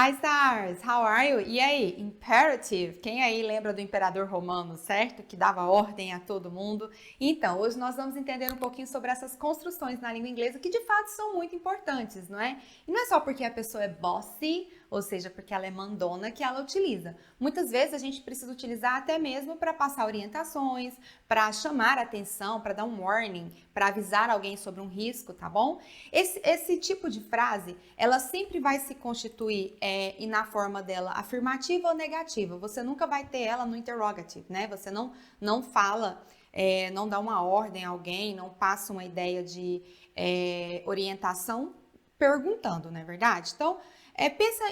Hi stars, how are you? E aí, imperative, quem aí lembra do imperador romano, certo? Que dava ordem a todo mundo. Então, hoje nós vamos entender um pouquinho sobre essas construções na língua inglesa que de fato são muito importantes, não é? E não é só porque a pessoa é bossy, ou seja, porque ela é mandona, que ela utiliza. Muitas vezes a gente precisa utilizar até mesmo para passar orientações, para chamar atenção, para dar um warning, para avisar alguém sobre um risco, tá bom? Esse tipo de frase, ela sempre vai se constituir e na forma dela afirmativa ou negativa. Você nunca vai ter ela no interrogative, né? Você não fala, não dá uma ordem a alguém, não passa uma ideia de orientação perguntando, não é verdade? Então, pensa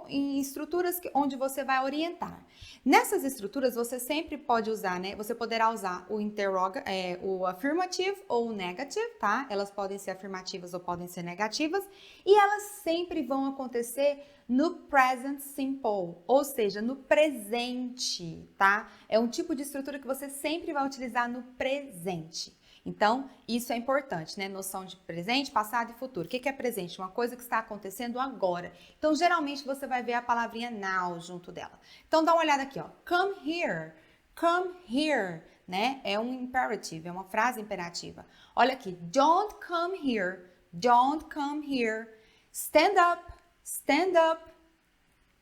em estruturas onde você vai orientar. Nessas estruturas, você sempre pode usar, né? Você poderá usar o affirmative ou o negative, tá? Elas podem ser afirmativas ou podem ser negativas. E elas sempre vão acontecer no present simple, ou seja, no presente, tá? É um tipo de estrutura que você sempre vai utilizar no presente. Então, isso é importante, né? Noção de presente, passado e futuro. O que é presente? Uma coisa que está acontecendo agora. Então, geralmente, você vai ver a palavrinha now junto dela. Então, dá uma olhada aqui, ó. Come here. Come here, né? É um imperative, é uma frase imperativa. Olha aqui. Don't come here. Don't come here. Stand up. Stand up.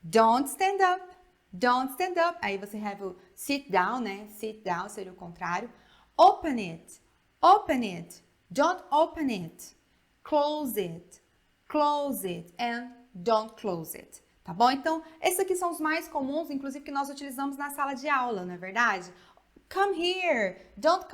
Don't stand up. Don't stand up. Aí você have o sit down, né? Sit down seria o contrário. Open it. Open it. Don't open it. Close it. Close it. And don't close it. Tá bom? Então, esses aqui são os mais comuns, inclusive que nós utilizamos na sala de aula, não é verdade? Come here. Don't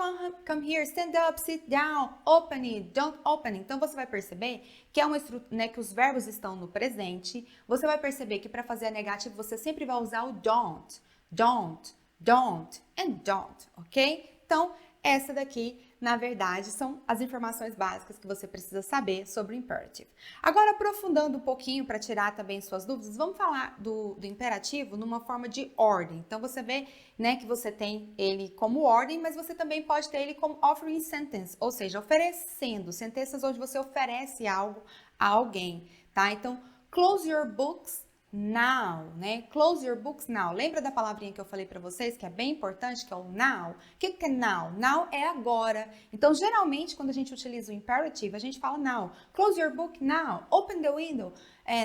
come here. Stand up, sit down. Open it. Don't open it. Então, você vai perceber que é uma estrutura, né, que os verbos estão no presente. Você vai perceber que para fazer a negativa, você sempre vai usar o don't. Don't, don't and don't, ok? Então, essa daqui, na verdade, são as informações básicas que você precisa saber sobre o imperative. Agora, aprofundando um pouquinho para tirar também suas dúvidas, vamos falar do imperativo numa forma de ordem. Então, você vê, né, que você tem ele como ordem, mas você também pode ter ele como offering sentence, ou seja, oferecendo, sentenças onde você oferece algo a alguém, tá? Então, close your books now, né? Close your books now. Lembra da palavrinha que eu falei para vocês, que é bem importante, que é o now? O que é now? Now é agora. Então, geralmente, quando a gente utiliza o imperative, a gente fala now. Close your book now. Open the window.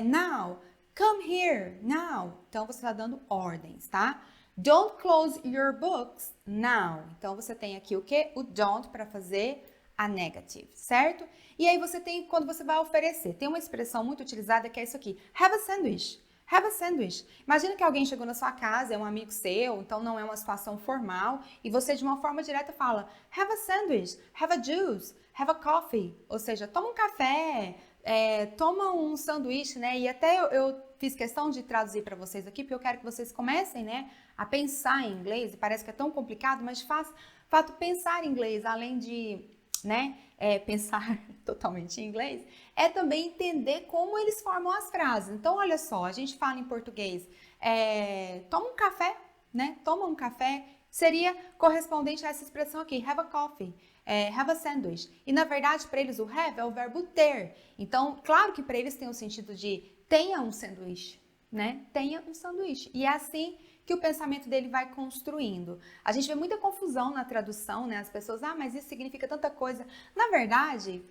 Now. Come here. Now. Então, você está dando ordens, tá? Don't close your books now. Então, você tem aqui o quê? O don't para fazer a negative, certo? E aí você tem, quando você vai oferecer, tem uma expressão muito utilizada que é isso aqui. Have a sandwich. Have a sandwich. Imagina que alguém chegou na sua casa, é um amigo seu, então não é uma situação formal, e você de uma forma direta fala, have a sandwich, have a juice, have a coffee. Ou seja, toma um café, toma um sanduíche, né? E até eu fiz questão de traduzir para vocês aqui, porque eu quero que vocês comecem, né, a pensar em inglês, e parece que é tão complicado, mas de fato pensar em inglês, além de, né, pensar totalmente em inglês, é também entender como eles formam as frases. Então, olha só, a gente fala em português, toma um café, né? Toma um café, seria correspondente a essa expressão aqui, have a coffee, have a sandwich. E, na verdade, para eles o have é o verbo ter. Então, claro que para eles tem o sentido de tenha um sanduíche, né? Tenha um sanduíche. E é assim que o pensamento dele vai construindo. A gente vê muita confusão na tradução, né? As pessoas, mas isso significa tanta coisa. Na verdade,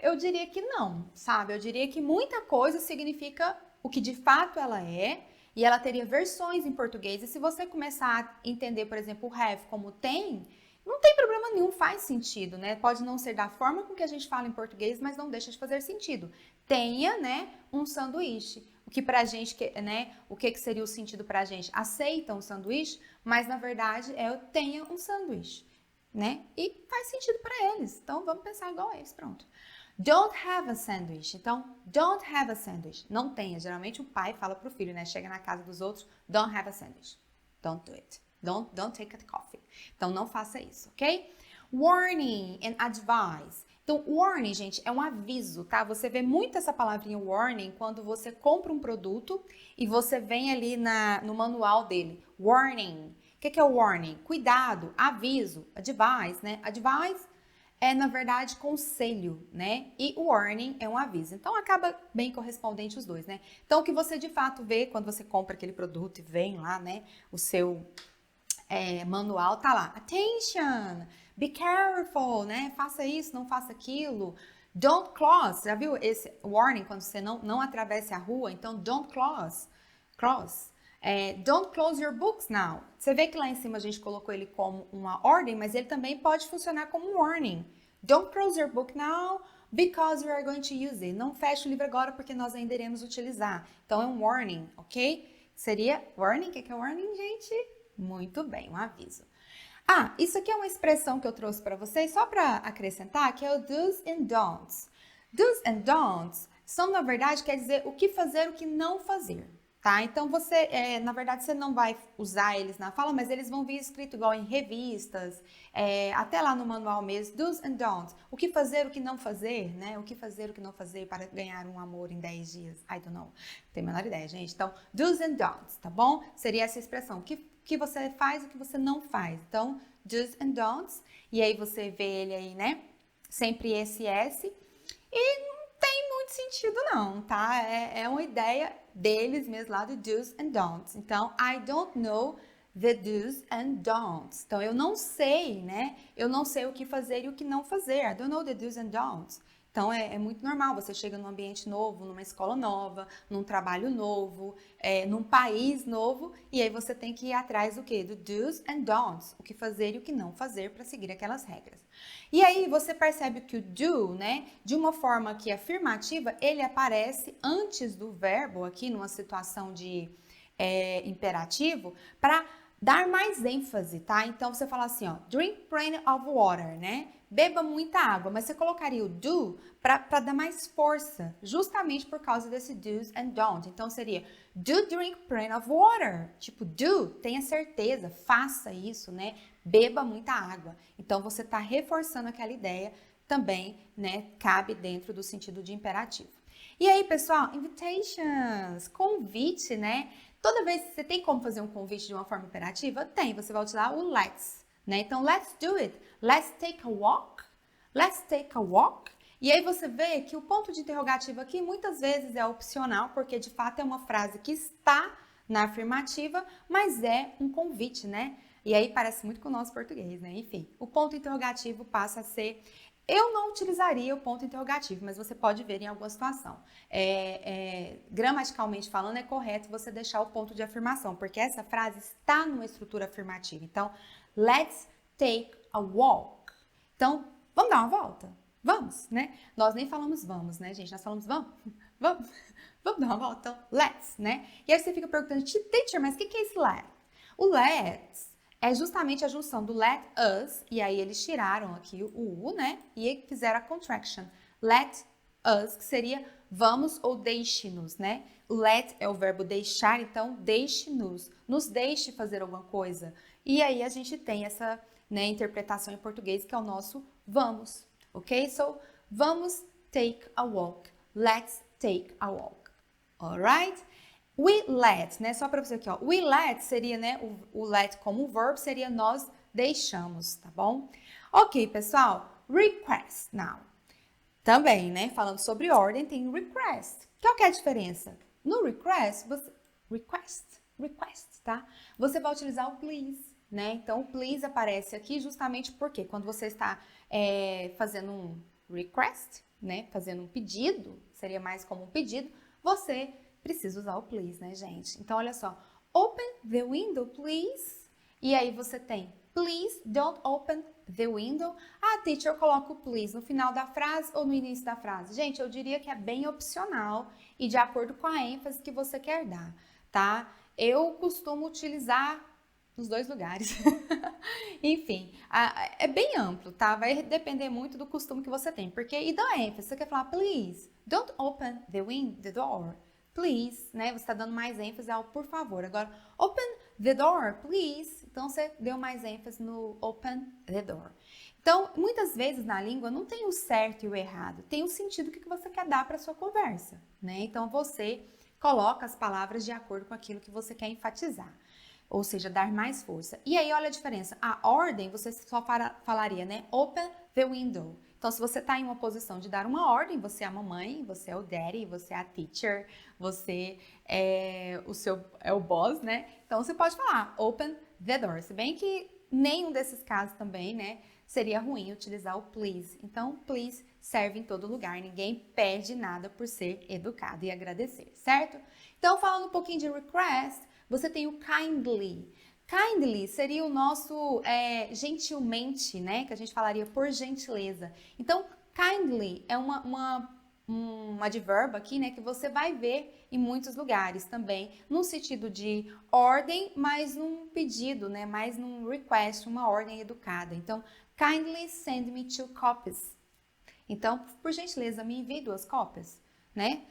eu diria que não, sabe? Eu diria que muita coisa significa o que de fato ela é, e ela teria versões em português. E se você começar a entender, por exemplo, o have como tem, não tem problema nenhum, faz sentido, né? Pode não ser da forma com que a gente fala em português, mas não deixa de fazer sentido. Tenha, né, um sanduíche. O que pra gente, né, o que seria o sentido pra gente? Aceita um sanduíche, mas na verdade tenha um sanduíche, né? E faz sentido pra eles. Então vamos pensar igual a eles, pronto. Don't have a sandwich. Então, don't have a sandwich. Não tenha. Geralmente o pai fala pro filho, né? Chega na casa dos outros, don't have a sandwich. Don't do it. Don't take a coffee. Então, não faça isso, ok? Warning and advice. Então, warning, gente, é um aviso, tá? Você vê muito essa palavrinha warning quando você compra um produto e você vem ali no manual dele. Warning. O que é o warning? Cuidado, aviso, advice, né? Advice é, na verdade, conselho, né? E warning é um aviso. Então, acaba bem correspondente os dois, né? Então, o que você de fato vê quando você compra aquele produto e vem lá, né? O seu manual tá lá. Attention! Be careful, né? Faça isso, não faça aquilo. Don't cross. Já viu esse warning quando você não atravesse a rua? Então, don't cross. Cross. Don't close your books now. Você vê que lá em cima a gente colocou ele como uma ordem, mas ele também pode funcionar como um warning. Don't close your book now because we are going to use it. Não feche o livro agora porque nós ainda iremos utilizar. Então, é um warning, ok? Seria warning. O que é warning, gente? Muito bem, um aviso. Ah, isso aqui é uma expressão que eu trouxe para vocês só para acrescentar, que é o do's and don'ts. Do's and don'ts são, na verdade, quer dizer o que fazer e o que não fazer, tá? Então, você, na verdade, você não vai usar eles na fala, mas eles vão vir escrito igual em revistas, até lá no manual mesmo, do's and don'ts. O que fazer, o que não fazer, né? O que fazer, o que não fazer para ganhar um amor em 10 dias. I don't know. Não tenho a menor ideia, gente. Então, do's and don'ts, tá bom? Seria essa expressão. O que você faz, o que você não faz. Então, do's and don'ts. E aí você vê ele aí, né? Sempre esse S. E não tem muito sentido não, tá? É uma ideia deles mesmo lá do do's and don'ts. Então, I don't know the do's and don'ts. Então, eu não sei, né? Eu não sei o que fazer e o que não fazer. I don't know the do's and don'ts. Então, é muito normal, você chega num ambiente novo, numa escola nova, num trabalho novo, num país novo, e aí você tem que ir atrás do quê? Do do's and don'ts, o que fazer e o que não fazer para seguir aquelas regras. E aí você percebe que o do, né, de uma forma que afirmativa, ele aparece antes do verbo aqui, numa situação de imperativo, para dar mais ênfase, tá? Então, você fala assim, ó, drink plenty of water, né? Beba muita água, mas você colocaria o do para dar mais força, justamente por causa desse do's and don'ts. Então, seria do drink plenty of water. Tipo, do, tenha certeza, faça isso, né? Beba muita água. Então, você está reforçando aquela ideia também, né? Cabe dentro do sentido de imperativo. E aí, pessoal, invitations, convite, né? Toda vez que você tem como fazer um convite de uma forma imperativa, tem. Você vai utilizar o let's, né? Então, let's do it. Let's take a walk. Let's take a walk. E aí você vê que o ponto de interrogativo aqui muitas vezes é opcional, porque de fato é uma frase que está na afirmativa, mas é um convite, né? E aí parece muito com o nosso português, né? Enfim, o ponto interrogativo passa a ser... Eu não utilizaria o ponto interrogativo, mas você pode ver em alguma situação. Gramaticalmente falando, é correto você deixar o ponto de afirmação, porque essa frase está numa estrutura afirmativa. Então, let's take a walk. Então, vamos dar uma volta? Vamos, né? Nós nem falamos vamos, né, gente? Nós falamos vamos, vamos, vamos dar uma volta. Então, let's, né? E aí você fica perguntando, teacher, mas o que é esse let? O let's é justamente a junção do let us, e aí eles tiraram aqui o U, né? E fizeram a contraction. Let us, que seria vamos ou deixe-nos, né? Let é o verbo deixar, então deixe-nos, nos deixe fazer alguma coisa. E aí a gente tem essa, né, interpretação em português que é o nosso vamos, ok? So, vamos take a walk. Let's take a walk. Alright? We let, né? Só para você aqui, ó. We let seria, né? O let como verbo seria nós deixamos, tá bom? Ok, pessoal. Request now. Também, né? Falando sobre ordem, tem request. Qual que é a diferença? No request, request, tá? Você vai utilizar o please, né? Então, o please aparece aqui justamente porque quando você está fazendo um request, né? Fazendo um pedido, seria mais como um pedido, você precisa usar o please, né, gente? Então, olha só. Open the window, please. E aí você tem please don't open the window. Ah, teacher, eu coloco please no final da frase ou no início da frase? Gente, eu diria que é bem opcional e de acordo com a ênfase que você quer dar, tá? Eu costumo utilizar nos dois lugares. Enfim, é bem amplo, tá? Vai depender muito do costume que você tem. Porque, e da ênfase, você quer falar please don't open the door. Please, né? Você está dando mais ênfase ao por favor. Agora, open the door, please. Então, você deu mais ênfase no open the door. Então, muitas vezes na língua não tem o certo e o errado. Tem o sentido que você quer dar para sua conversa, né? Então, você coloca as palavras de acordo com aquilo que você quer enfatizar. ou seja, dar mais força. E aí, olha a diferença. A ordem, você só falaria, né? Open the window. Então, se você está em uma posição de dar uma ordem, você é a mamãe, você é o daddy, você é a teacher, você é o boss, né? Então, você pode falar open the door. Se bem que nenhum desses casos também, né? Seria ruim utilizar o please. Então, please serve em todo lugar. Ninguém perde nada por ser educado e agradecer, certo? Então, falando um pouquinho de request, você tem o kindly. Kindly seria o nosso gentilmente, né? Que a gente falaria por gentileza. Então, kindly é um advérbio aqui, né? Que você vai ver em muitos lugares também, no sentido de ordem, mas num pedido, né? Mais num request, uma ordem educada. Então, kindly send me 2 copies. Então, por gentileza, me envie 2 cópias, né?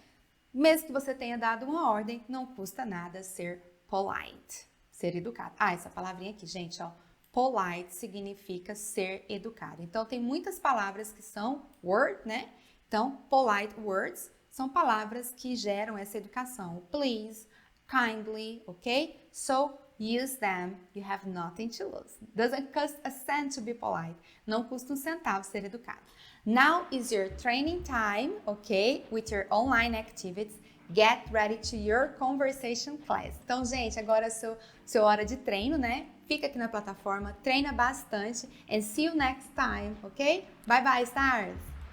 Mesmo que você tenha dado uma ordem, não custa nada ser polite, ser educado. Ah, essa palavrinha aqui, gente, ó. Polite significa ser educado. Então, tem muitas palavras que são word, né? Então, polite words são palavras que geram essa educação. Please, kindly, ok? So, use them. You have nothing to lose. Doesn't cost a cent to be polite. Não custa um centavo ser educado. Now is your training time, okay? With your online activities. Get ready to your conversation class. Então, gente, agora é sua hora de treino, né? Fica aqui na plataforma, treina bastante and see you next time, ok? Bye bye, stars!